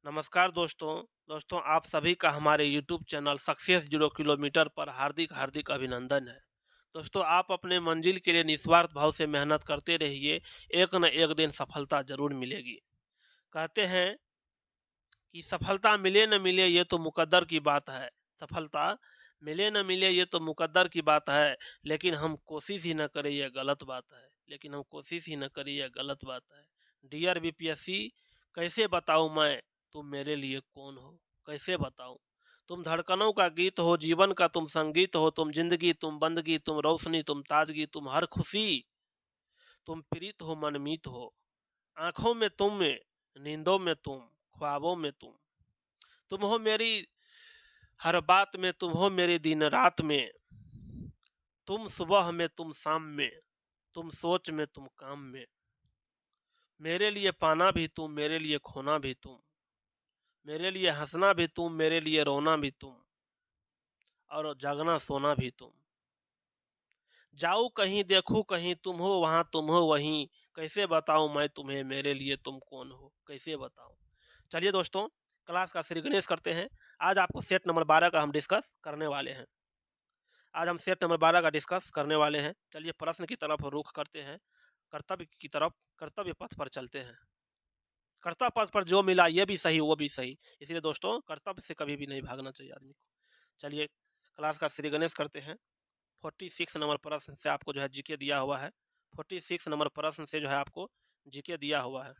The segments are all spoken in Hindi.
नमस्कार दोस्तों आप सभी का हमारे YouTube चैनल सक्सेस 0 किलोमीटर पर हार्दिक हार्दिक अभिनंदन है। दोस्तों आप अपने मंजिल के लिए निस्वार्थ भाव से मेहनत करते रहिए। एक न एक दिन सफलता जरूर मिलेगी। कहते हैं कि सफलता मिले न मिले ये तो मुकद्दर की बात है। सफलता मिले न मिले ये तो मुकद्दर की बात है, लेकिन हम कोशिश ही न करें ये गलत बात है। लेकिन हम कोशिश ही न करें ये गलत बात है। डियर बीपीएससी, कैसे बताऊं मैं तुम मेरे लिए कौन हो? कैसे बताऊं? तुम धड़कनों का गीत हो, जीवन का तुम संगीत हो, तुम जिंदगी, तुम बंदगी, तुम रोशनी, तुम ताजगी, तुम हर खुशी, तुम प्रीत हो, मनमीत हो। आंखों में तुम, में नींदों में तुम, ख्वाबों में तुम हो मेरी हर बात में, तुम हो मेरी दिन रात में। तुम सुबह में, तुम शाम में, तुम सोच में, तुम काम में। मेरे लिए पाना भी तुम, मेरे लिए खोना भी तुम, मेरे लिए हंसना भी तुम, मेरे लिए रोना भी तुम, और जागना सोना भी तुम। जाऊं कहीं देखूं कहीं, तुम हो वहां, तुम हो वहीं। कैसे बताऊं मैं तुम्हें मेरे लिए तुम कौन हो? कैसे बताऊं? चलिए दोस्तों, क्लास का श्री गणेश करते हैं। आज आपको सेट नंबर 12 का हम डिस्कस करने वाले हैं। आज हम सेट नंबर 12 का डिस्कस करने वाले हैं। चलिए प्रश्न की तरफ रुख करते हैं। कर्तव्य की तरफ, कर्तव्य पथ पर चलते हैं। कर्तव्य पथ पर जो मिला ये भी सही वो भी सही, इसलिए दोस्तों कर्तव्य से कभी भी नहीं भागना चाहिए आदमी को। चलिए क्लास का श्री गणेश करते हैं। 46 नंबर प्रश्न से आपको जो है जीके दिया हुआ है। 46 नंबर प्रश्न से जो है आपको जीके दिया हुआ है।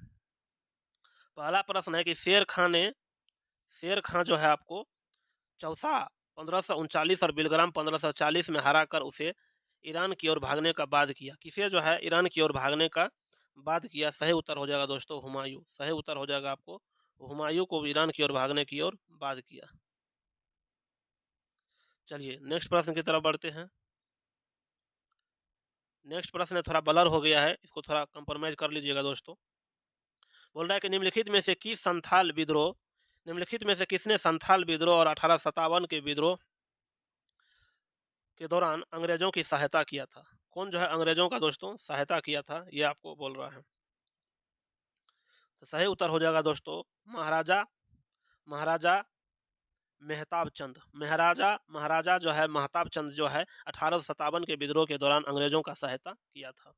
पहला प्रश्न है कि शेर खां जो है आपको चौसा 1539 और बिलग्राम 1540 में हराकर उसे ईरान की ओर भागने का बाध्य किया। किसे जो है ईरान की ओर भागने का बाध्य किया? सही उत्तर हो जाएगा दोस्तों हुमायूं। सही उत्तर हो जाएगा आपको हुमायूं को ईरान की ओर भागने की ओर बाध्य किया। चलिए नेक्स्ट प्रश्न की तरफ बढ़ते हैं। नेक्स्ट प्रश्न थोड़ा ब्लर हो गया है, इसको थोड़ा कंप्रोमाइज कर लीजिएगा दोस्तों। बोल रहा है कि निम्नलिखित में से किसने संथाल विद्रोह और 1857 के विद्रोह के दौरान अंग्रेजों की सहायता किया था? कौन जो है अंग्रेजों का दोस्तों सहायता किया था, ये आपको बोल रहा है। तो सही उत्तर हो जाएगा दोस्तों महाराजा महाराजा मेहताब चंद। महाराजा महाराजा जो है महताब चंद जो है 1857 के विद्रोह के दौरान अंग्रेजों का सहायता किया था।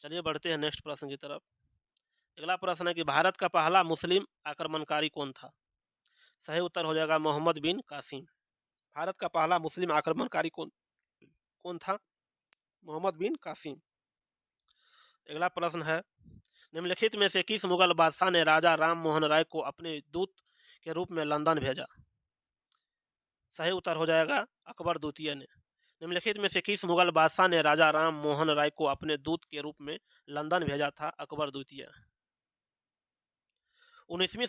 चलिए बढ़ते हैं नेक्स्ट प्रश्न की तरफ। अगला प्रश्न है कि भारत का पहला मुस्लिम आक्रमणकारी कौन था? सही उत्तर हो जाएगा मोहम्मद बिन कासिम। भारत का पहला मुस्लिम आक्रमणकारी कौन कौन था? मोहम्मद बिन कासिम। अगला प्रश्न है निम्नलिखित में से किस मुगल बादशाह ने राजा राम मोहन राय को अपने दूत के रूप में लंदन भेजा? सही उत्तर हो जाएगा अकबर द्वितीय ने। निम्नलिखित में से किस मुगल बादशाह ने राजा राम मोहन राय को अपने दूत के रूप में लंदन भेजा था? अकबर द्वितीय। 19वीं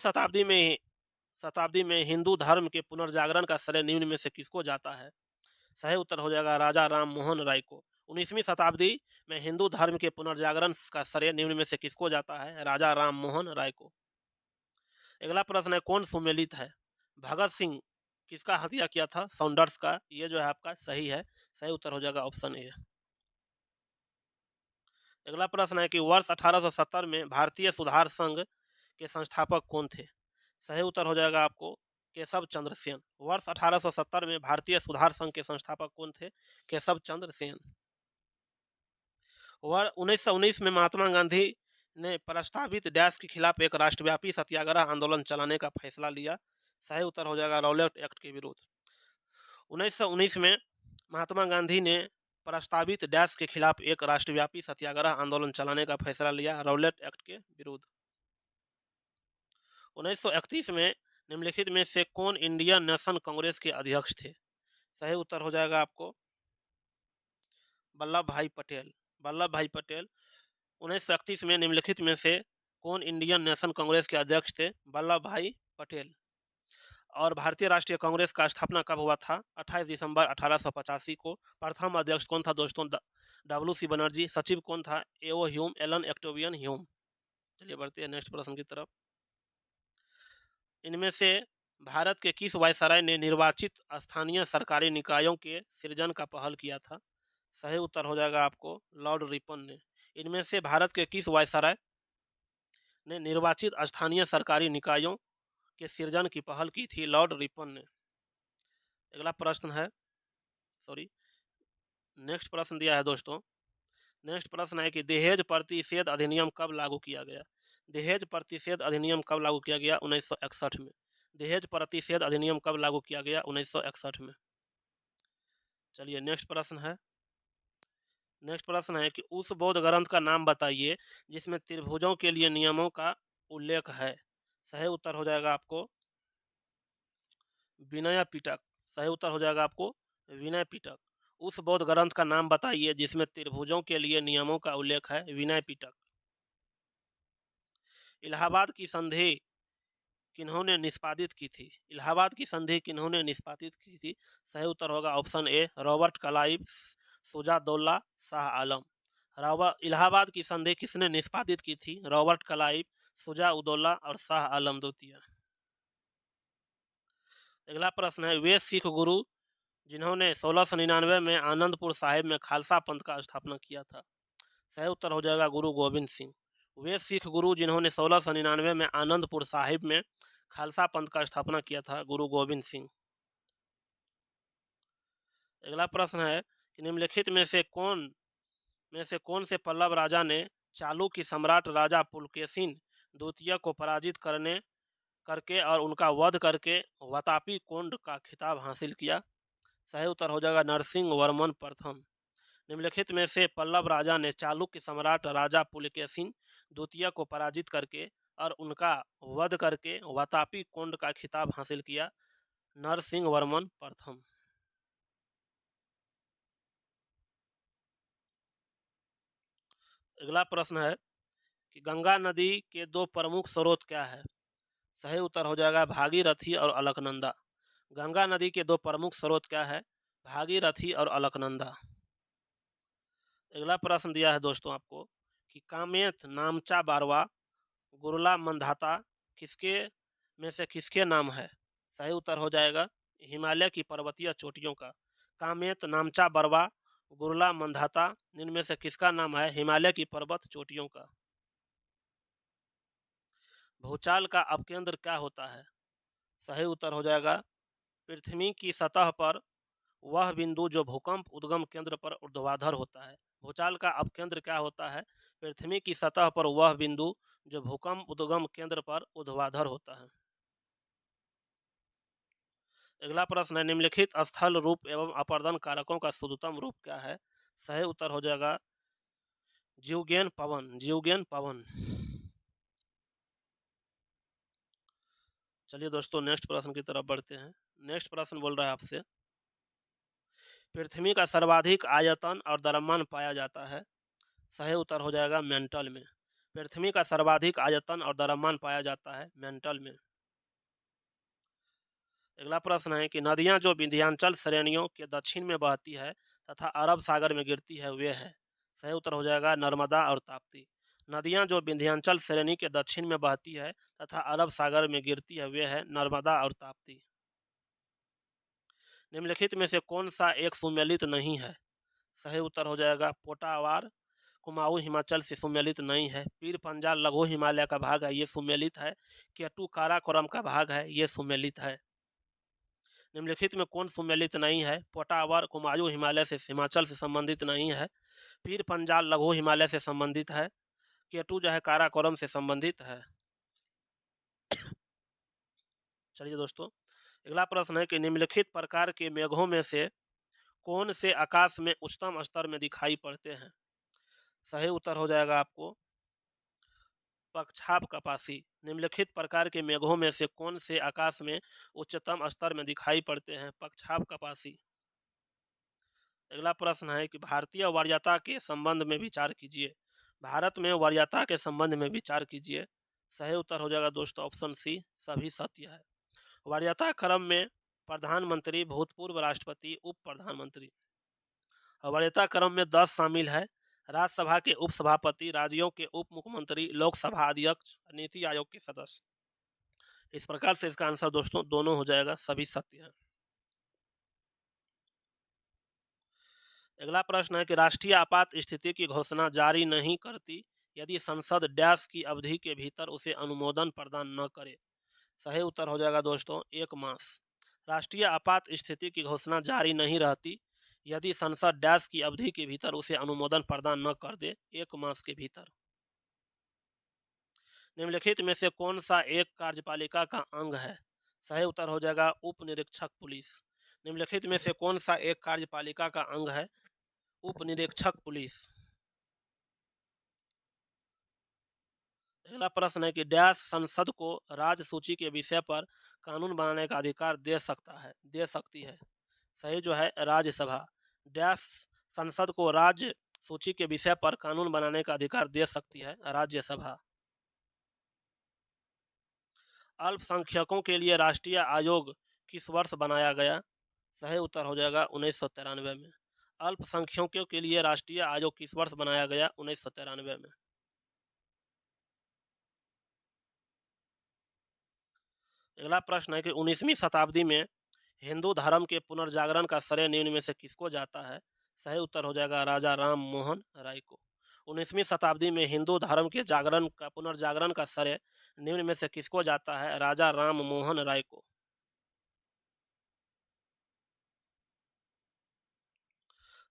शताब्दी में हिंदू धर्म के पुनर्जागरण का श्रेय निम्न में से किसको जाता है? सही उत्तर हो जाएगा राजा राम मोहन राय को। 19वीं शताब्दी में हिंदू धर्म के पुनर्जागरण का श्रेय निम्न में से किसको जाता है? राजा राम मोहन राय को। अगला प्रश्न है कौन सुमेलित है? भगत सिंह किसका हत्या किया था? सॉन्डर्स का। ये जो है आपका सही है। सही उत्तर हो जाएगा ऑप्शन ए। अगला प्रश्न है कि वर्ष 1870 में भारतीय सुधार संघ के संस्थापक कौन थे? सही उत्तर हो जाएगा आपको केशव चंद्र सेन। वर्ष 1870 में भारतीय सुधार संघ के संस्थापक कौन थे? केशव चंद्र सेन। 1919 में महात्मा गांधी ने प्रस्तावित डैश के खिलाफ एक राष्ट्रव्यापी सत्याग्रह आंदोलन चलाने का फैसला लिया। सही उत्तर हो जाएगा रॉलेट एक्ट के विरुद्ध। 1919 में महात्मा गांधी ने प्रस्तावित डैश के खिलाफ एक राष्ट्रव्यापी सत्याग्रह आंदोलन चलाने का फैसला लिया रॉलेट एक्ट के विरुद्ध। 1931 में निम्नलिखित में से कौन इंडियन नेशनल कांग्रेस के अध्यक्ष थे? सही उत्तर हो जाएगा आपको वल्लभ भाई पटेल। वल्लभ भाई पटेल। 1931 में निम्नलिखित में से कौन इंडियन नेशनल कांग्रेस के अध्यक्ष थे? वल्लभ भाई पटेल। और भारतीय राष्ट्रीय कांग्रेस का स्थापना कब हुआ था? 28 दिसंबर 1885 को। प्रथम अध्यक्ष कौन था दोस्तों? डब्ल्यू.सी. बनर्जी। सचिव कौन था? एओ ह्यूम, एलन एक्टोवियन ह्यूम। चलिए बढ़ते हैं नेक्स्ट प्रश्न की तरफ। इनमें से भारत के किस वायसराय ने निर्वाचित स्थानीय सरकारी निकायों के सृजन का पहल किया था? सही उत्तर हो जाएगा आपको लॉर्ड रिपन ने। इनमें से भारत के किस वायसराय ने निर्वाचित स्थानीय सरकारी निकायों के सृजन की पहल की थी? लॉर्ड रिपन ने। अगला प्रश्न है, सॉरी, नेक्स्ट प्रश्न दिया है दोस्तों। नेक्स्ट प्रश्न है कि दहेज प्रतिषेध अधिनियम कब लागू किया गया? दहेज प्रतिषेध अधिनियम कब लागू किया गया? 1961 में। दहेज प्रतिषेध अधिनियम कब लागू किया गया? 1961 में। चलिए नेक्स्ट प्रश्न है। नेक्स्ट प्रश्न है कि उस बौद्ध ग्रंथ का नाम बताइए जिसमें त्रिभुजों के लिए नियमों का उल्लेख है। सही उत्तर हो जाएगा आपको विनय पिटक। सही उत्तर हो जाएगा आपको विनय पिटक। उस बौद्ध ग्रंथ का नाम बताइए जिसमें त्रिभुजों के लिए नियमों का उल्लेख है। विनय पिटक। इलाहाबाद की संधि किन्होंने निष्पादित की थी? इलाहाबाद की संधि किन्होंने निष्पादित की थी? सही उत्तर होगा option A Robert Clive, Shuja ud Daula, Shah Alam. Allahabad की संधि किसने निष्पादित की थी? रॉबर्ट क्लाइव, शुजा-उद-दौला और शाह आलम द्वितीय। अगला प्रश्न है, वे सिख गुरु जिन्होंने 1699 में आनंदपुर साहिब में खालसा पंथ का स्थापना किया था? सही उत्तर हो जाएगा गुरु गोविंद सिंह। वे सिख गुरु जिन्होंने 1699 में आनंदपुर साहिब में खालसा पंथ का स्थापना किया था? गुरु गोविंद सिंह। अगला प्रश्न है कि निम्नलिखित में से कौन से पल्लव राजा ने चालुक्य सम्राट राजा पुलकेशिन द्वितीय को पराजित करके और उनका वध करके वातापी कोंड का खिताब हासिल किया? सही उत्तर हो जाएगा नरसिंह वर्मन प्रथम। निम्नलिखित में से पल्लव राजा ने चालुक्य सम्राट राजा पुलकेशिन द्वितीय को पराजित करके और उनका वध करके वातापी कोंड का खिताब हासिल किया? नरसिंह वर्मन प्रथम। अगला प्रश्न है कि गंगा नदी के दो प्रमुख स्रोत क्या है? सही उत्तर हो जाएगा भागीरथी और अलकनंदा। गंगा नदी के दो प्रमुख स्रोत क्या है? भागीरथी और अलकनंदा। अगला प्रश्न दिया है दोस्तों आपको कि कामेत, नामचा बारवा, गुरला मंधाता किसके में से किसके नाम है? सही उत्तर हो जाएगा हिमालय की पर्वतीय चोटियों का। कामेत, नामचा बरवा, गुरला मंधाता इनमें से किसका नाम है? हिमालय की पर्वत चोटियों का। भूचाल का अपकेंद्र क्या होता है? सही उत्तर हो जाएगा पृथ्वी की सतह पर वह बिंदु जो भूकंप उद्गम केंद्र पर ऊर्ध्वाधर होता है। भूचाल का अपकेंद्र क्या होता है? पृथ्वी की सतह पर वह बिंदु जो भूकंप उद्गम केंद्र पर ऊर्ध्वाधर होता है। अगला प्रश्न है, निम्नलिखित स्थल रूप एवं अपर्दन कारकों का शुद्धतम रूप क्या है? सही उत्तर हो जाएगा जीवगेन पवन। जीवगेन पवन। चलिए दोस्तों नेक्स्ट प्रश्न की तरफ बढ़ते हैं। नेक्स्ट प्रश्न बोल रहा है आपसे, पृथ्वी का सर्वाधिक आयतन और द्रव्यमान पाया जाता है? सही उत्तर हो जाएगा मेंटल में। पृथ्वी का सर्वाधिक आयतन और द्रव्यमान पाया जाता है मेंटल में। अगला प्रश्न है कि नदियां जो विंध्याचल श्रेणियों के दक्षिण में बहती है तथा अरब सागर में गिरती है वे है? सही उत्तर हो जाएगा नर्मदा और ताप्ती। नदियां जो विंध्याचल श्रेणी के दक्षिण में बहती है तथा अरब सागर में गिरती है वे है नर्मदा और ताप्ती। निम्नलिखित में से कौन सा एक सुमेलित नहीं है? सही उत्तर हो जाएगा पोटावार कुमाऊं हिमाचल से सुमेलित नहीं है। पीर पंजाल लघु हिमालय का भाग है, ये सुमेलित है। केटू काराकोरम का भाग है, ये सुमेलित है। निम्नलिखित में कौन सुमेलित नहीं है? पोटावर कुमाऊं हिमालय से हिमाचल से संबंधित नहीं है। पीर पंजाल लघु हिमालय से संबंधित है। केटू जो है काराकोरम से संबंधित है। चलिए दोस्तों अगला प्रश्न है कि निम्नलिखित प्रकार के मेघों में से कौन से आकाश में उच्चतम स्तर में दिखाई पड़ते हैं? सही उत्तर हो जाएगा आपको पक्षाप कपासी। निम्नलिखित प्रकार के मेघों में से कौन से आकाश में उच्चतम स्तर में दिखाई पड़ते हैं? पक्षाप कपासी। अगला प्रश्न है कि भारतीय वरीयता के संबंध में विचार कीजिए। भारत में वरीयता के संबंध में विचार कीजिए। सही उत्तर हो जाएगा दोस्तों ऑप्शन सी सभी सत्य है। वरीयता क्रम में प्रधानमंत्री, भूतपूर्व राष्ट्रपति, उप प्रधानमंत्री। वरीयता क्रम में 10 शामिल है। राज्यसभा के उपसभापति, राज्यों के उप मुख्यमंत्री, लोकसभा अध्यक्ष, नीति आयोग के सदस्य। इस प्रकार से इसका आंसर दोस्तों दोनों हो जाएगा, सभी सत्य है। अगला प्रश्न है कि राष्ट्रीय आपात स्थिति की घोषणा जारी नहीं करती यदि संसद डैश की अवधि के भीतर उसे अनुमोदन प्रदान न करे। सही उत्तर हो जाएगा दोस्तों 1 मास। राष्ट्रीय आपात स्थिति की घोषणा जारी नहीं रहती यदि संसद डैश की अवधि के भीतर उसे अनुमोदन प्रदान न कर दे, 1 मास के भीतर। निम्नलिखित में से कौन सा एक कार्यपालिका का अंग है? सही उत्तर हो जाएगा उप निरीक्षक पुलिस। निम्नलिखित में से कौन सा एक कार्यपालिका का अंग है? उप निरीक्षक पुलिस। अगला प्रश्न है कि डैश संसद को राज्य सूची के विषय पर कानून बनाने का अधिकार दे सकती है। सही जो है राज्यसभा। डैश संसद को राज्य सूची के विषय पर कानून बनाने का अधिकार दे सकती है राज्यसभा। अल्पसंख्यकों के लिए राष्ट्रीय आयोग किस वर्ष बनाया गया? सही उत्तर हो जाएगा 1993 में। अल्पसंख्यकों के लिए राष्ट्रीय आयोग किस वर्ष बनाया गया? 1993 में। अगला प्रश्न है कि 19वीं शताब्दी में हिंदू धर्म के पुनर्जागरण का श्रेय निम्न में से किसको जाता है? सही उत्तर हो जाएगा राजा राम मोहन राय को। 19वीं शताब्दी में हिंदू धर्म के पुनर्जागरण का श्रेय निम्न में से किसको जाता है? राजा राम मोहन राय को।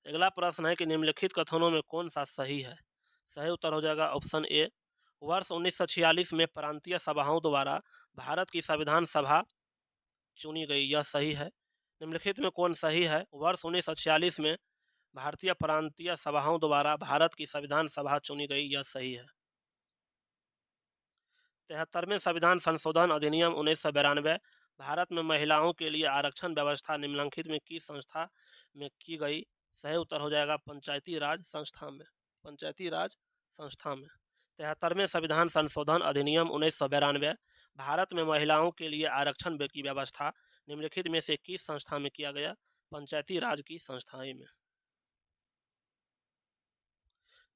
अगला प्रश्न है कि निम्नलिखित कथनों में कौन सा सही है? सही उत्तर हो जाएगा ऑप्शन ए। वर्ष 1946 में प्रांतीय सभाओं द्वारा भारत की संविधान सभा चुनी गई, यह सही है। निम्नलिखित में कौन सही है? वर्ष 1946 में भारतीय प्रांतीय सभाओं द्वारा भारत की संविधान सभा चुनी गई, यह सही है। 73वें संविधान संशोधन अधिनियम 1992 भारत में महिलाओं के लिए आरक्षण व्यवस्था निम्नलिखित में किस संस्था में की गई? सही उत्तर हो जाएगा पंचायती राज संस्था में। पंचायती राज संस्था में। 73वें संविधान संशोधन अधिनियम 1992 भारत में महिलाओं के लिए आरक्षण की व्यवस्था निम्नलिखित में से किस संस्था में किया गया? पंचायती राज की संस्थाएं में।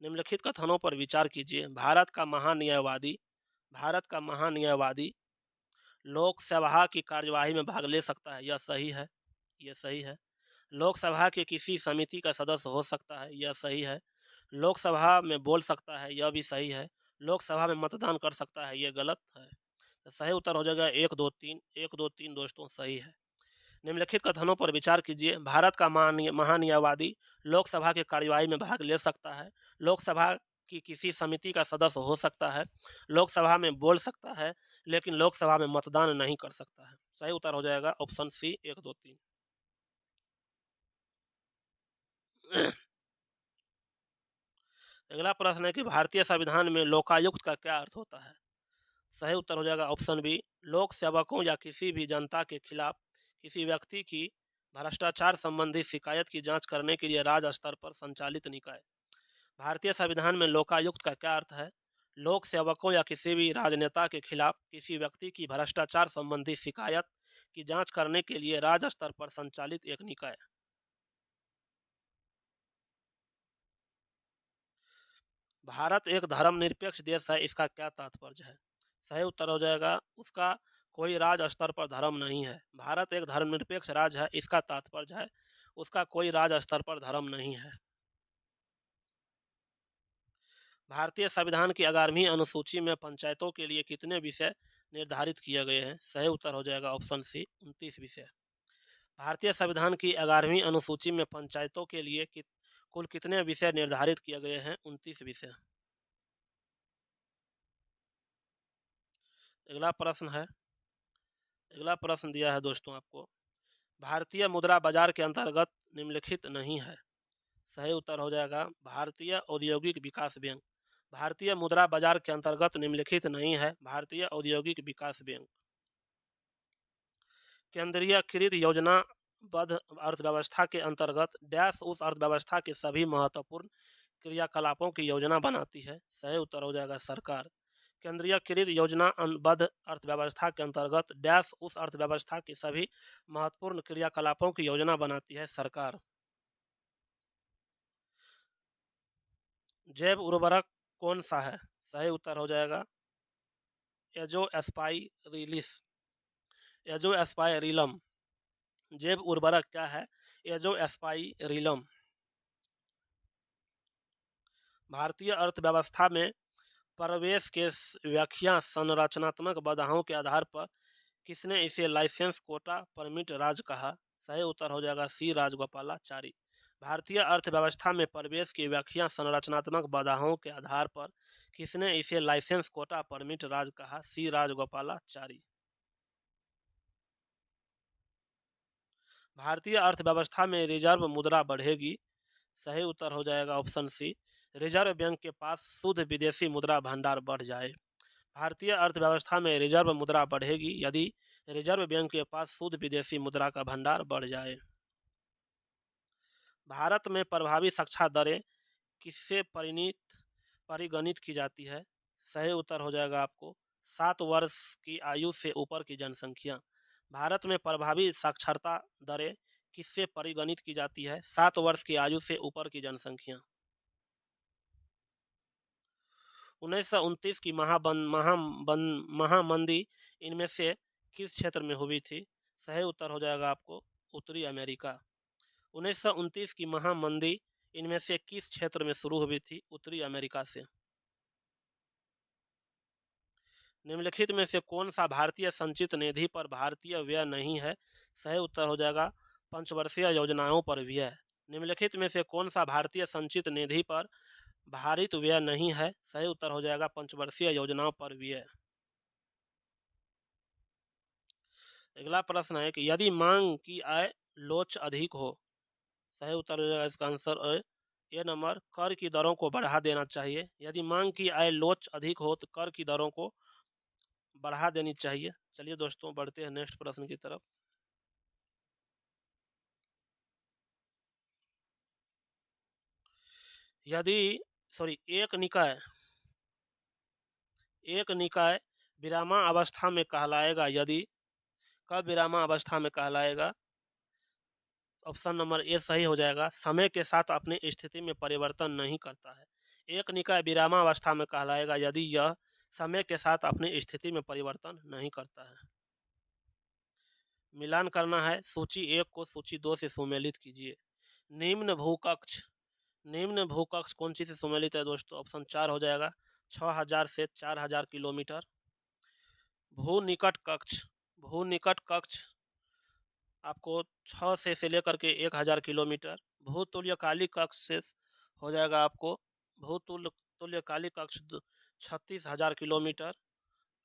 निम्नलिखित कथनों पर विचार कीजिए। भारत का महान्यायवादी लोकसभा की कार्यवाही में भाग ले सकता है, यह सही है। यह सही है। लोकसभा के किसी समिति का सदस्य हो सकता है, यह सही है। लोकसभा में बोल सकता है, यह भी सही है। लोकसभा में मतदान कर सकता है, यह गलत है। तो सही उत्तर हो जाएगा 1 2 3। 1 2 3 दोस्तों सही है। निम्नलिखित कथनों पर विचार कीजिए। भारत का महान्यायवादी लोकसभा की कार्यवाही में भाग ले सकता है, लोकसभा की किसी समिति का सदस्य हो सकता है, लोकसभा में बोल सकता है, लेकिन लोकसभा में मतदान नहीं कर सकता है। सही उत्तर हो जाएगा ऑप्शन सी 1 2 3। अगला प्रश्न है कि भारतीय संविधान में लोकायुक्त का क्या अर्थ होता है? सही उत्तर हो जाएगा ऑप्शन बी। लोक सेवकों या किसी भी जनता के खिलाफ किसी व्यक्ति की भ्रष्टाचार संबंधी शिकायत की जांच करने के लिए राज्य स्तर पर संचालित निकाय। भारतीय संविधान में लोकायुक्त का क्या अर्थ है? लोक सेवकों या किसी भी राजनेता के खिलाफ किसी व्यक्ति की भ्रष्टाचार संबंधी शिकायत की जांच करने के लिए राज्य स्तर पर संचालित एक निकाय। भारत एक धर्मनिरपेक्ष देश है, इसका क्या तात्पर्य है? सही उत्तर हो जाएगा उसका कोई राज्य स्तर पर धर्म नहीं है। भारत एक धर्मनिरपेक्ष राज्य है, इसका तात्पर्य है उसका कोई राज्य स्तर पर धर्म नहीं है। भारतीय संविधान की 11वीं अनुसूची में पंचायतों के लिए कितने विषय निर्धारित किए गए हैं? सही उत्तर हो जाएगा ऑप्शन सी 29 विषय। भारतीय संविधान की 11वीं अनुसूची में पंचायतों के लिए कुल कितने विषय निर्धारित किए गए हैं? 29 विषय। अगला प्रश्न है, अगला प्रश्न दिया है दोस्तों आपको। भारतीय मुद्रा बाजार के अंतर्गत निम्नलिखित नहीं है। सही उत्तर हो जाएगा भारतीय औद्योगिक विकास बैंक। भारतीय मुद्रा बाजार के अंतर्गत निम्नलिखित नहीं है भारतीय औद्योगिक विकास बैंक। केंद्रीयकृत योजनाबद्ध अर्थव्यवस्था के अंतर्गत डैश उस अर्थव्यवस्था के सभी महत्वपूर्ण क्रियाकलापों की योजना बनाती है। सही उत्तर हो जाएगा सरकार। केंद्रीयकृत योजनाबद्ध अर्थव्यवस्था के अंतर्गत डैश उस अर्थव्यवस्था के सभी महत्वपूर्ण क्रियाकलापों की योजना बनाती है सरकार। जैव उर्वरक कौन सा है? सही उत्तर हो जाएगा एजोस्पाइरिलिस। एजोस्पाइरिलम जैव उर्वरक क्या है? एजोस्पाइरिलम। भारतीय अर्थव्यवस्था में प्रवेश के व्याख्या संरचनात्मक बाधाओं के आधार पर किसने इसे लाइसेंस कोटा परमिट राज कहा? सही उत्तर हो जाएगा सी राजगोपालाचारी। भारतीय अर्थव्यवस्था में प्रवेश की व्याख्या संरचनात्मक बाधाओं के आधार पर किसने इसे लाइसेंस कोटा परमिट राज कहा? सी राजगोपालाचारी। भारतीय अर्थव्यवस्था में रिजर्व मुद्रा बढ़ेगी। सही उत्तर हो जाएगा ऑप्शन सी, रिजर्व बैंक के पास शुद्ध विदेशी मुद्रा भंडार बढ़ जाए। भारतीय अर्थव्यवस्था में रिजर्व मुद्रा बढ़ेगी यदि रिजर्व बैंक के पास शुद्ध विदेशी मुद्रा का भंडार बढ़ जाए। भारत में प्रभावी साक्षर दरें किससे परिगणित की जाती है? सही उत्तर हो जाएगा आपको 7 वर्ष की आयु से ऊपर की जनसंख्या। भारत में प्रभावी साक्षरता दरें किससे परिगणित की जाती है? 7 वर्ष की आयु से ऊपर की जनसंख्या। 1929 की महामंदी इनमें से किस क्षेत्र में हुई थी? सही उत्तर हो जाएगा आपको उत्तरी अमेरिका। 1929 की महामंदी इनमें से किस क्षेत्र में शुरू हुई थी? उत्तरी अमेरिका से। निम्नलिखित में से कौन सा भारतीय संचित निधि पर भारतीय व्यय नहीं है? सही उत्तर हो जाएगा पंचवर्षीय योजनाओं पर व्यय। निम्नलिखित में से कौन सा भारतीय संचित निधि पर भारित व्यय नहीं है? सही उत्तर हो जाएगा पंचवर्षीय योजनाओं पर व्यय। अगला प्रश्न है कि यदि मांग की आय लोच अधिक हो। सही उत्तर हो जाएगा इसका आंसर ए नंबर, कर की दरों को बढ़ा देना चाहिए। यदि मांग की आय लोच अधिक हो तो कर की दरों को बढ़ा देनी चाहिए। चलिए दोस्तों बढ़ते हैं नेक्स्ट प्रश्न की तरफ। यदि एक निकाय विरामावस्था में कहलाएगा यदि कब विरामावस्था में कहलाएगा? ऑप्शन नंबर ए सही हो जाएगा, समय के साथ अपनी स्थिति में परिवर्तन नहीं करता है। एक निकाय विरामावस्था में कहलाएगा यदि यह समय के साथ अपनी स्थिति में परिवर्तन नहीं करता है। मिलान करना है, सूची 1 को सूची 2 से सुमेलित कीजिए। निम्न भूकक्ष कौन सी से सुमेलित है दोस्तों? ऑप्शन 4 हो जाएगा 6000 से 4000 किलोमीटर। भू निकट कक्ष आपको 6 से लेकर के 1000 किलोमीटर। भूतुल्यकालिक कक्ष से हो जाएगा आपको भूतुल्यकालिक कक्ष 36,000 किलोमीटर।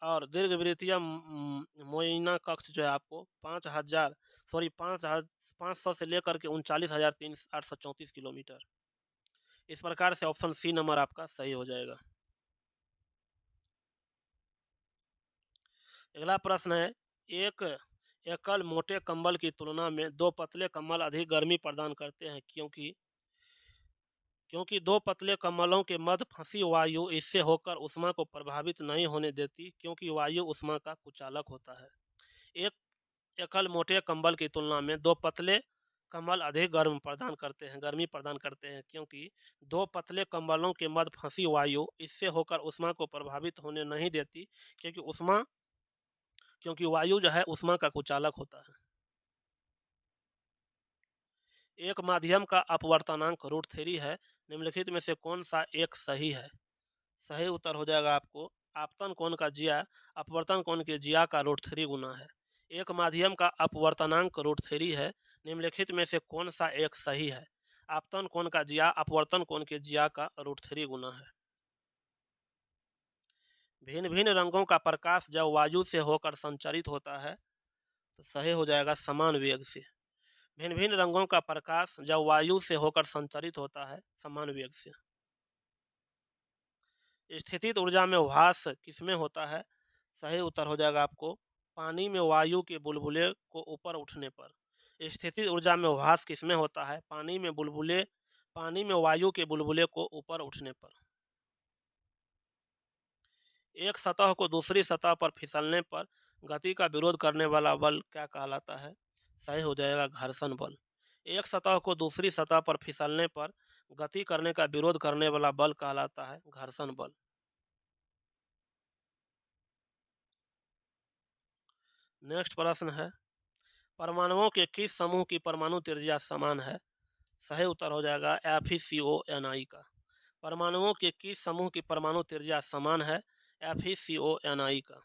और दीर्घवृत्तीय मुआयना कक्ष जो है आपको 5,000 से लेकर के 39,834 किलोमीटर। इस प्रकार से ऑप्शन सी नंबर आपका सही हो जाएगा। अगला प्रश्न है, एक एकल मोटे कंबल की तुलना में 2 पतले कंबल अधिक गर्मी प्रदान करते हैं क्योंकि 2 पतले कंबलों के मध्य फंसी वायु इससे होकर उष्मा को प्रभावित नहीं होने देती, क्योंकि वायु उष्मा का कुचालक होता है। एक एकल मोटे कंबल की तुलना में 2 पतले कंबल अधिक गर्मी प्रदान करते हैं क्योंकि 2 पतले कंबलों के मध्य फंसी वायु इससे होकर उष्मा को प्रभावित होने नहीं देती, क्योंकि वायु जो है उष्मा का कुचालक होता है। एक माध्यम का अपवर्तनांक √3 है। निम्नलिखित में से कौन सा एक सही है? सही उत्तर हो जाएगा आपको आपतन कोण का जिया अपवर्तन कोण के जिया का √3 गुना है। एक माध्यम का अपवर्तनांक √3 है। निम्नलिखित में से कौन सा एक सही है? आपतन कोण का जिया अपवर्तन कोण के जिया का √3 गुना है। भिन्न भिन्न रंगों का प्रकाश जब वायु से होकर संचरित होता है तो सही हो जाएगा समान वेग से। भिन्न भिन्न रंगों का प्रकाश जब वायु से होकर संचरित होता है समान वेग से। स्थितिज ऊर्जा में ह्रास किसमें होता है? सही उत्तर हो जाएगा आपको पानी में वायु के बुलबुले को ऊपर उठने पर। स्थितिज ऊर्जा में ह्रास किसमें होता है? पानी में वायु के बुलबुले को ऊपर उठने पर। एक सतह को दूसरी सतह पर फिसलने पर गति का विरोध करने वाला बल क्या कहलाता है? सही हो जाएगा घर्षण बल। एक सतह को दूसरी सतह पर फिसलने पर गति करने का विरोध करने वाला बल कहलाता है घर्षण बल। नेक्स्ट प्रश्न है, परमाणुओं के किस समूह की परमाणु त्रिज्या समान है? सही उत्तर हो जाएगा FeCO का। परमाणुओं के किस समूह की परमाणु त्रिज्या समान है? FeCO का।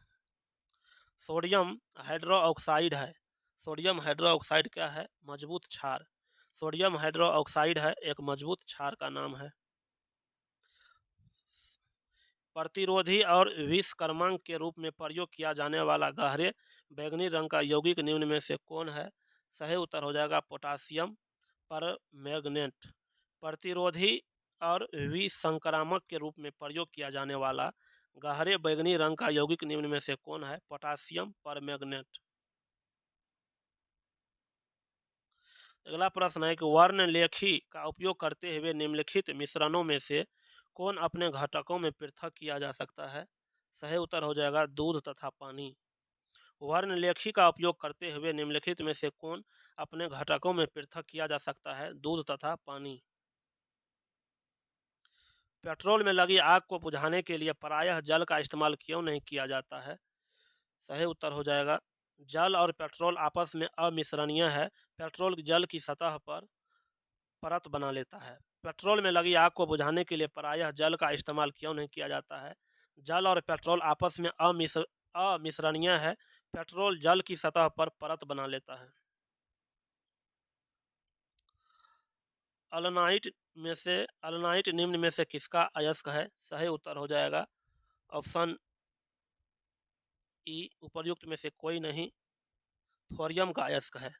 सोडियम हाइड्रोक्साइड है। सोडियम हाइड्रोक्साइड क्या है? मजबूत क्षार। सोडियम हाइड्रोक्साइड है एक मजबूत क्षार का नाम है। प्रतिरोधी और विष क्रमांक के रूप में प्रयोग किया जाने वाला गहरे बैंगनी रंग का यौगिक निम्न में से कौन है? सही उत्तर हो जाएगा पोटासियम परमैंगनेट। प्रतिरोधी और विसंक्रामक के रूप में प्रयोग किया जाने वाला गहरे बैंगनी रंग का यौगिक निम्न में से कौन है? Potassium permanganate. अगला प्रश्न है कि वर्णलेखी का उपयोग करते हुए निम्नलिखित मिश्रणों में से कौन अपने घटकों में पृथक किया जा सकता है? सही उत्तर हो जाएगा दूध तथा पानी। वर्णलेखी का उपयोग करते हुए निम्नलिखित में से कौन अपने घटकों में पृथक किया जा सकता है? दूध तथा पानी। पेट्रोल में लगी आग को बुझाने के लिए प्रायः जल का इस्तेमाल क्यों नहीं किया जाता है? सही उत्तर हो जाएगा जल और पेट्रोल आपस में अमिश्रणीय है। पेट्रोल जल की सतह पर परत बना लेता है। पेट्रोल में लगी आग को बुझाने के लिए प्रायः जल का इस्तेमाल क्यों नहीं किया जाता है? जल और पेट्रोल आपस में अमिश्रणीय है। पेट्रोल जल की सतह पर परत बना लेता है। अल्नाइट निम्न में से किसका अयस्क है? सही उत्तर हो जाएगा ऑप्शन ई उपर्युक्त में से कोई नहीं, थोरियम का अयस्क है।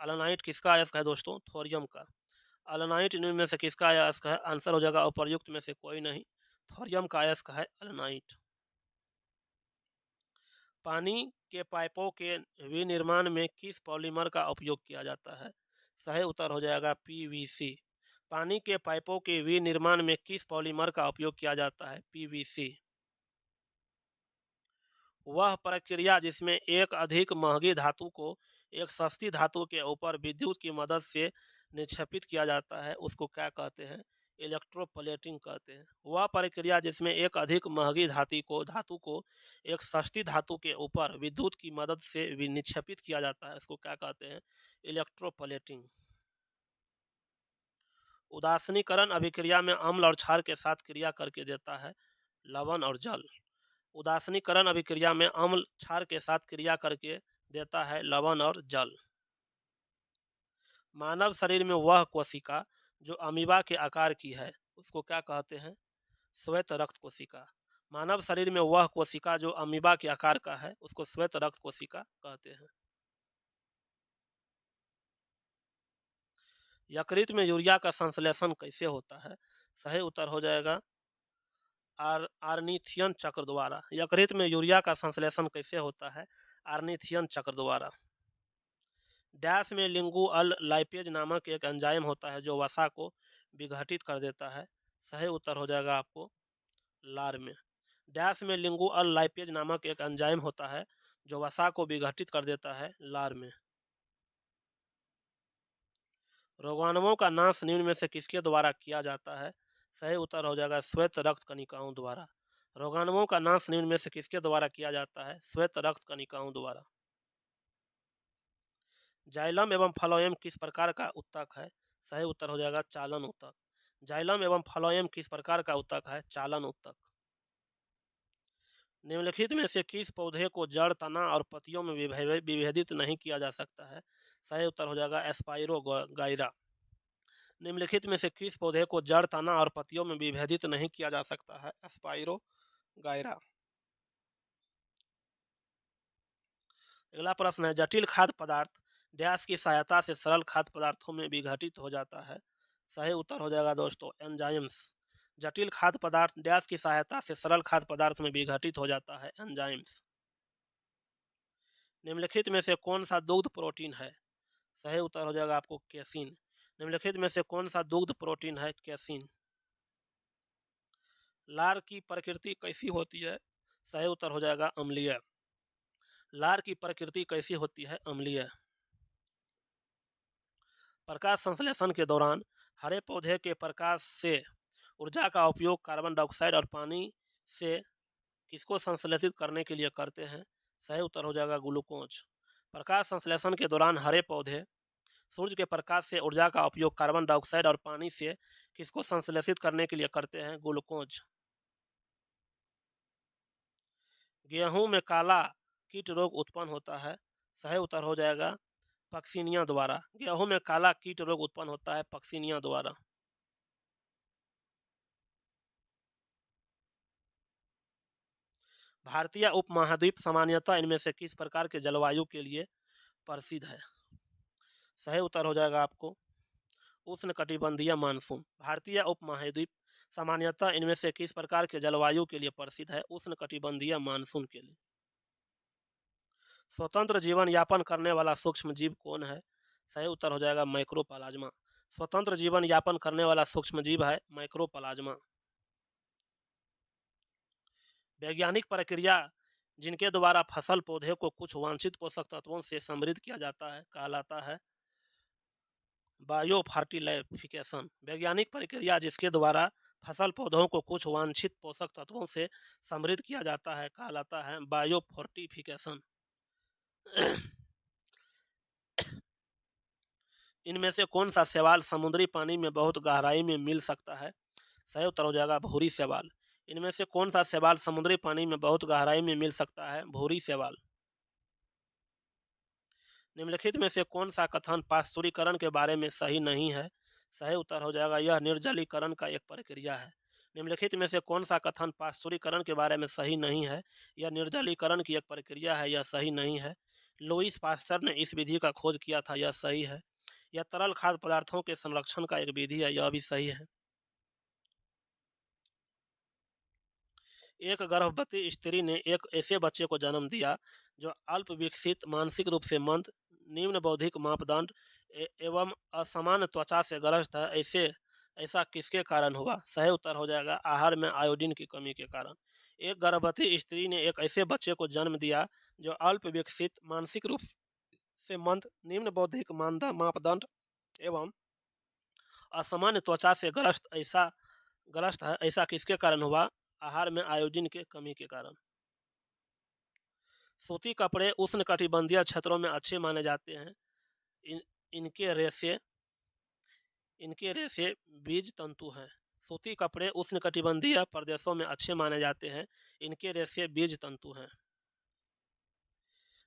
अल्नाइट किसका अयस्क है दोस्तों? थोरियम का। अल्नाइट निम्न में से किसका अयस्क है? आंसर हो जाएगा उपर्युक्त में से कोई नहीं, थोरियम का अयस्क है अल्नाइट। पानी के पाइपों के विनिर्माण में किस पॉलीमर का उपयोग किया जाता है? सही उत्तर हो जाएगा पीवीसी। पानी के पाइपों के विनिर्माण में किस पॉलीमर का उपयोग किया जाता है? पीवीसी। वह प्रक्रिया जिसमें एक अधिक महंगी धातु को एक सस्ती धातु के ऊपर विद्युत की मदद से निक्षेपित किया जाता है उसको क्या कहते हैं? इलेक्ट्रोप्लेटिंग कहते हैं। वह प्रक्रिया जिसमें एक अधिक महंगी धातु को एक सस्ती धातु के ऊपर विद्युत की मदद से निक्षेपित किया जाता है उसको क्या कहते हैं? इलेक्ट्रोप्लेटिंग। उदासीनीकरण अभिक्रिया में अम्ल और क्षार के साथ क्रिया करके देता है लवण और जल। उदासीनीकरण अभिक्रिया में अम्ल क्षार के साथ क्रिया करके देता है लवण और जल। मानव शरीर में वह कोशिका जो अमीबा के आकार की है उसको क्या कहते हैं? श्वेत रक्त कोशिका। मानव शरीर में वह कोशिका जो अमीबा के आकार का है उसको श्वेत रक्त कोशिका कहते हैं। यकृत में यूरिया का संश्लेषण कैसे होता है? सही उत्तर हो जाएगा आर्निथियन चक्र द्वारा। यकृत में यूरिया का संश्लेषण कैसे होता है? आर्निथियन चक्र द्वारा। डैश में लिंगुअल लाइपेज नामक एक एंजाइम होता है जो वसा को विघटित कर देता है। सही उत्तर हो जाएगा आपको लार में। डैश में लिंगुअल लाइपेज नामक एक एंजाइम होता है जो वसा को विघटित कर देता है लार में। रोगाणुओं का नाश निम्न में से किसके द्वारा किया जाता है? सही उत्तर हो जाएगा श्वेत रक्त कणिकाओं द्वारा। रोगाणुओं का नाश निम्न में से किसके द्वारा किया जाता है? श्वेत रक्त कणिकाओं द्वारा। जाइलम एवं फ्लोएम किस प्रकार का उत्तक है? सही उत्तर हो जाएगा चालन उत्तक। जाइलम एवं फ्लोएम किस प्रकार का उत्तक है? चालन उत्तक। निम्नलिखित में से किस पौधे को जड़, तना और पत्तियों में विभेदित नहीं किया जा सकता है? सही उत्तर हो जाएगा एस्पाइरोगाइरा। निम्नलिखित में से किस पौधे को जड़, तना और पत्तियों में विभेदित नहीं किया जा सकता है? एस्पाइरोगाइरा। अगला प्रश्न है जटिल खाद्य पदार्थ डैश की सहायता से सरल खाद्य पदार्थों में विघटित हो जाता है? सही उत्तर हो जाएगा दोस्तों एंजाइम्स। जटिल खाद्य पदार्थ डैश की सहायता से सरल खाद्य पदार्थ में विघटित हो जाता है? एंजाइम्स। निम्नलिखित में से कौन सा दुग्ध प्रोटीन है? सही उत्तर हो जाएगा आपको केसिन। निम्नलिखित में से कौन सा दुग्ध प्रोटीन है? केसिन। लार की प्रकृति कैसी होती है? सही उत्तर हो जाएगा अम्लीय। लार की प्रकृति कैसी होती है? अम्लीय। प्रकाश संश्लेषण के दौरान हरे पौधे के प्रकाश से ऊर्जा का उपयोग कार्बन डाइऑक्साइड और पानी से किसको संश्लेषित करने के लिए करते हैं? सही उत्तर हो जाएगा ग्लूकोज। प्रकाश संश्लेषण के दौरान हरे पौधे सूर्य के प्रकाश से ऊर्जा का उपयोग कार्बन डाइऑक्साइड और पानी से किसको संश्लेषित करने के लिए करते हैं? ग्लूकोज। गेहूं में काला कीट रोग उत्पन्न होता है? सही उत्तर हो जाएगा पक्सिनिया द्वारा। गेहूं में काला कीट रोग उत्पन्न होता है पक्सिनिया द्वारा। भारतीय उपमहाद्वीप सामान्यतः इनमें से किस प्रकार के जलवायु के लिए प्रसिद्ध है? सही उत्तर हो जाएगा आपको उष्णकटिबंधीय मानसून। भारतीय उपमहाद्वीप सामान्यतः इनमें से किस प्रकार के जलवायु के लिए प्रसिद्ध है? उष्णकटिबंधीय मानसून के लिए। स्वतंत्र जीवन यापन करने वाला सूक्ष्म जीव कौन है? सही उत्तर हो जाएगा माइक्रोप्लाज्मा। स्वतंत्र जीवन यापन करने वाला सूक्ष्म जीव है माइक्रोप्लाज्मा। वैज्ञानिक प्रक्रिया जिनके द्वारा फसल पौधे को कुछ वांछित पोषक तत्वों से समृद्ध किया जाता है कहलाता है बायो फर्टिलाइफिकेशन। वैज्ञानिक प्रक्रिया जिसके द्वारा फसल पौधों को कुछ वांछित पोषक तत्वों से समृद्ध किया जाता है कहलाता है बायो फोर्टिफिकेशन। इनमें से कौन सा शैवाल समुद्री पानी में बहुत गहराई में मिल सकता है? सही उत्तर हो जाएगा भूरी शैवाल। इनमें से कौन सा शैवाल समुद्री पानी में बहुत गहराई में मिल सकता है? भूरी शैवाल। निम्नलिखित में से कौन सा कथन पाश्चुरीकरण के बारे में सही नहीं है? सही उत्तर हो जाएगा यह निर्जलीकरण का एक प्रक्रिया है। निम्नलिखित में से कौन सा कथन पाश्चुरीकरण के बारे में सही नहीं है? यह निर्जलीकरण की एक प्रक्रिया है, यह सही नहीं है। लुईस पास्चर ने इस विधि का खोज किया था, यह सही है। यह तरल खाद्य पदार्थों के संरक्षण का एक विधि है, यह भी सही है। एक गर्भवती स्त्री ने एक ऐसे बच्चे को जन्म दिया जो अल्प विकसित, मानसिक रूप से मंद, निम्न बौद्धिक मापदंड एवं असामान्य त्वचा से ग्रस्त है। ऐसा किसके कारण हुआ? सही उत्तर हो जाएगा आहार में आयोडीन की कमी के कारण। एक गर्भवती स्त्री ने एक ऐसे बच्चे को जन्म दिया जो अल्प विकसित, मानसिक रूप से मंद, निम्न बौद्धिक मापदंड एवं असामान्य त्वचा से ग्रस्त है। ऐसा किसके कारण हुआ? आहार में आयोडीन के कमी के कारण। सूती कपड़े उष्णकटिबंधीय क्षेत्रों में अच्छे माने जाते हैं। इन इनके रेशे इनके रेशे बीज तंतु हैं। सूती कपड़े उष्णकटिबंधीय प्रदेशों में अच्छे माने जाते हैं। इनके रेशे बीज तंतु हैं।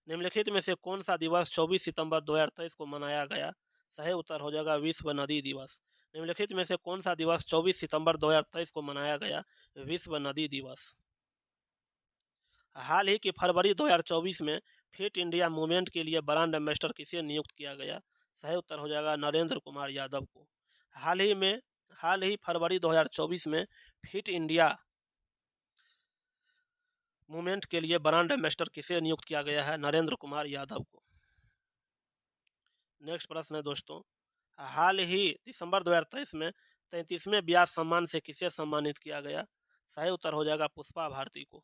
निम्नलिखित में से कौन सा दिवस 24 सितंबर 2023 को मनाया गया? सही उत्तर हो जाएगा विश्व नदी दिवस। निम्नलिखित में से कौन सा दिवस 24 सितंबर 2023 को मनाया गया? विश्व नदी दिवस। हाल ही की फरवरी 2024 में फिट इंडिया मूवमेंट के लिए ब्रांड एम्बेसडर किसे नियुक्त किया गया? सही उत्तर हो जाएगा नरेंद्र कुमार यादव को। हाल ही फरवरी 2024 में फिट इंडिया मूवमेंट के लिए ब्रांड एम्बेसडर किसे नियुक्त किया गया है? नरेंद्र कुमार यादव को। नेक्स्ट प्रश्न है दोस्तों, हाल ही दिसंबर 2023 में 33वें व्यास सम्मान से किसे सम्मानित किया गया? सही उत्तर हो जाएगा पुष्पा भारती को।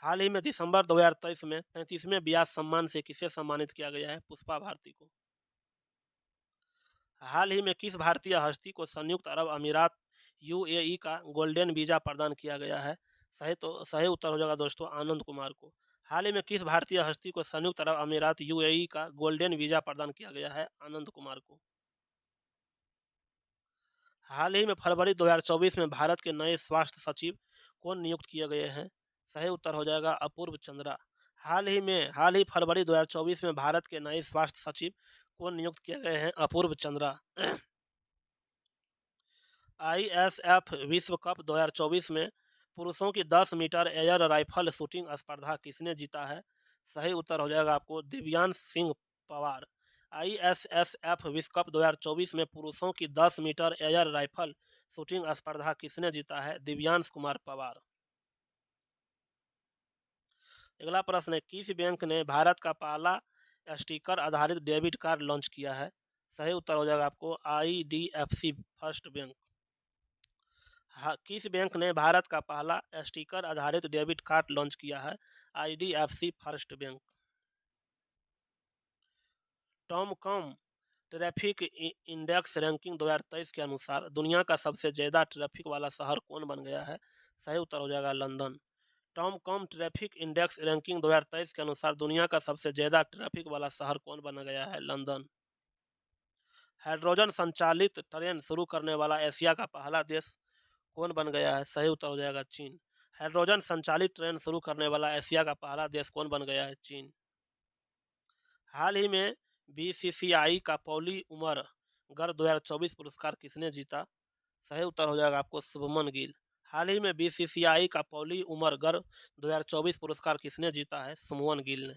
हाल ही में दिसंबर 2023 में 33वें व्यास सम्मान से किसे सम्मानित किया गया है? पुष्पा भारती को। हाल ही में किस भारतीय हस्ती को संयुक्त अरब अमीरात यूएई का गोल्डन वीजा प्रदान किया गया है? सही उत्तर हो जाएगा दोस्तों आनंद कुमार को। हाल ही में किस भारतीय हस्ती को संयुक्त अरब अमीरात यूएई का गोल्डन वीजा प्रदान किया गया है? आनंद कुमार को। हाल ही में फरवरी 2024 में भारत के नए स्वास्थ्य सचिव कौन नियुक्त किए गए हैं? सही उत्तर हो जाएगा अपूर्व चंद्रा। हाल ही फरवरी 2024 में भारत के नए स्वास्थ्य सचिव कौन नियुक्त किए गए हैं? अपूर्व चंद्रा। आईएसएफ विश्व कप 2024 में पुरुषों की 10 मीटर एयर राइफल शूटिंग स्पर्धा किसने जीता है? सही उत्तर हो जाएगा आपको दिव्यांश सिंह पवार। आईएसएसएफ विश्व कप 2024 में पुरुषों की 10 मीटर एयर राइफल शूटिंग स्पर्धा किसने जीता है? दिव्यांश कुमार पवार। अगला प्रश्न है, किस बैंक ने भारत का पहला स्टिकर आधारित डेबिट कार्ड लॉन्च किया है? सही उत्तर हो जाएगा आपको आईडीएफसी फर्स्ट बैंक। किस बैंक ने भारत का पहला स्टिकर आधारित डेबिट कार्ड लॉन्च किया है? IDFC first bank. TomTom traffic index ranking 2023 के अनुसार दुनिया का सबसे ज्यादा ट्रैफिक वाला शहर कौन बन गया है? सही उत्तर हो जाएगा लंदन। टॉमकॉम ट्रैफिक इंडेक्स रैंकिंग 2023 के अनुसार दुनिया का सबसे ज्यादा ट्रैफिक वाला शहर कौन बन गया है? लंदन। हाइड्रोजन संचालित ट्रेन शुरू करने वाला एशिया का पहला देश कौन बन गया है? सही उत्तर हो जाएगा चीन। हाइड्रोजन संचालित ट्रेन शुरू करने वाला एशिया का पहला देश कौन बन गया है? चीन। हाल ही में बीसीसीआई का पौली उमर गर 2024 पुरस्कार किसने जीता? सही उत्तर हो जाएगा आपको शुभमन गिल। हाल ही में बीसीसीआई का पौली उमर गर 2024 पुरस्कार किसने जीता है? शुभमन गिल ने।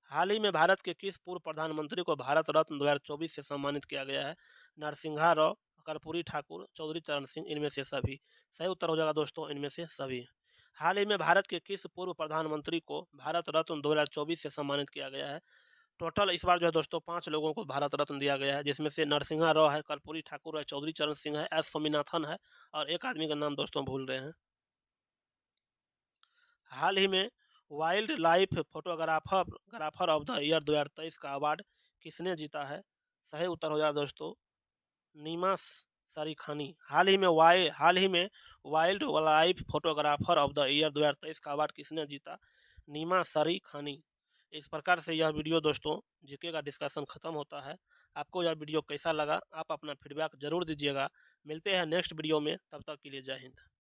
हाल ही में भारत के किस पूर्व प्रधानमंत्री को भारत रत्न 2024 से सम्मानित किया गया है? नरसिंहा राव, कर्पूरी ठाकुर, चौधरी चरण सिंह, इनमें से सभी। सही उत्तर हो जाएगा दोस्तों इनमें से सभी। हाल ही में भारत के किस पूर्व प्रधानमंत्री को भारत रत्न 2024 से सम्मानित किया गया है? टोटल इस बार जो है दोस्तों 5 लोगों को भारत रत्न दिया गया है, जिसमें से नरसिंहा राव है, कर्पूरी ठाकुर है, चौधरी चरण सिंह है, एस स्वामीनाथन है और एक आदमी का नाम दोस्तों भूल रहे हैं। हाल ही में wild life photographer of the year 2023 का अवार्ड किसने जीता है? सही उत्तर हो जाएगा दोस्तों नीमा सरीखानी। हाल ही में wild life photographer of the year 2023 का अवार्ड किसने जीता? नीमा सरीखानी। इस प्रकार से यह वीडियो दोस्तों जीके का डिस्कशन खत्म होता है। आपको यह वीडियो कैसा लगा? आप अपना फीडबैक जरूर दीजिएगा। मिलते हैं नेक्स्ट वीडियो में, तब तक के लिए जय हिंद।